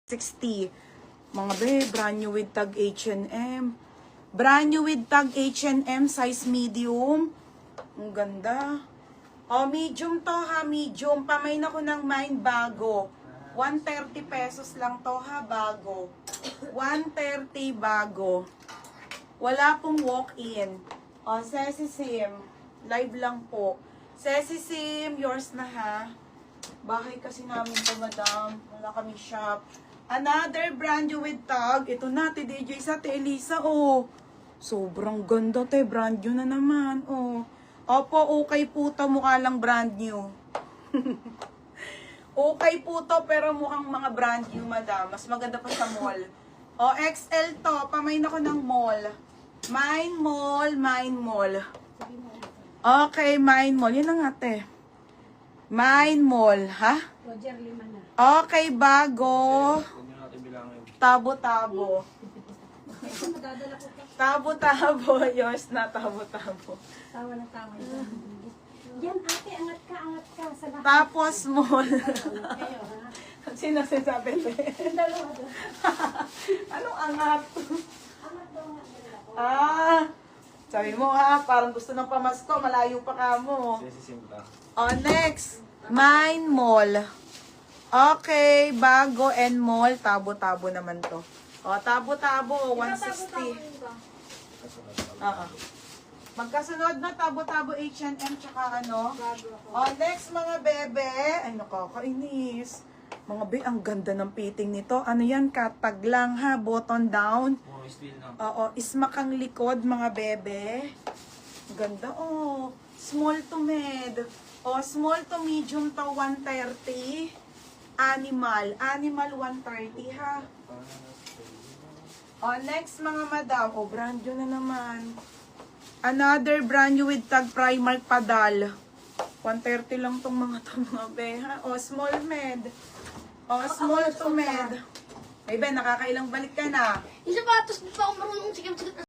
60. Mga be, brand new with tag H&M. Brand new with tag H&M, size medium. Ang ganda. Oh, medium to ha, medium. Pamain ako ng mine bago. 130 pesos lang to ha, bago. 130 bago. Wala pong walk-in. Oh, Ceci Sim. Live lang po. Ceci Sim, yours na ha. Bahay kasi namin to, madam. Wala kami shop. Another brand new with tag. Ito na, ti DJ sa ti Elisa, oh. Sobrang ganda, te. Brand new na naman, oh. Opo, okay po to. Mukha lang brand new. Okay po to, pero mukhang mga brand new, madam. Mas maganda pa sa mall. O, XL to. Pamain ako ng mall. Mine Mall, Mine Mall. Okay, Mine Mall. Yun na nga, te. Mine Mall, ha? Roger, lima na. Okay, bago. Tabo-tabo. Madadala ko pa. Tabo-tabo. Yours na, tabo-tabo. Tawa na tawa. Yan ate, angat ka sa lahat. Tapos mall. Kayo, ha? Sino sinasabi? Yung dalawa doon. Anong angat? Angat daw nga dala ko. Ah, sabi mo ha, parang gusto ng pamasko, malayo pa ka mo. Oh, next. Mine Mall. Okay, bago and mall. Tabo-tabo naman to. Oh, tabo-tabo, 160. Oo. Magkasunod na tabo-tabo H&M tsaka ano. Oh, next mga bebe. Ay, nakakainis. Mga be, ang ganda ng fitting nito. Ano yan? Katag lang ha. Button down. Oo, ismakang likod mga bebe. Ganda oh. Small to med. Oh, small to medium to 130. Animal. Animal 130 ha. Oh, next mga madam. Oh, brand new na naman. Another brand new with tag Primark Padal. 130 lang tong mga to mga be ha. Oh, small med. Oh, small to med. Ay ba, nakakailang balik ka na. Yung sapatos, di pa ako marunong sikip-sikip.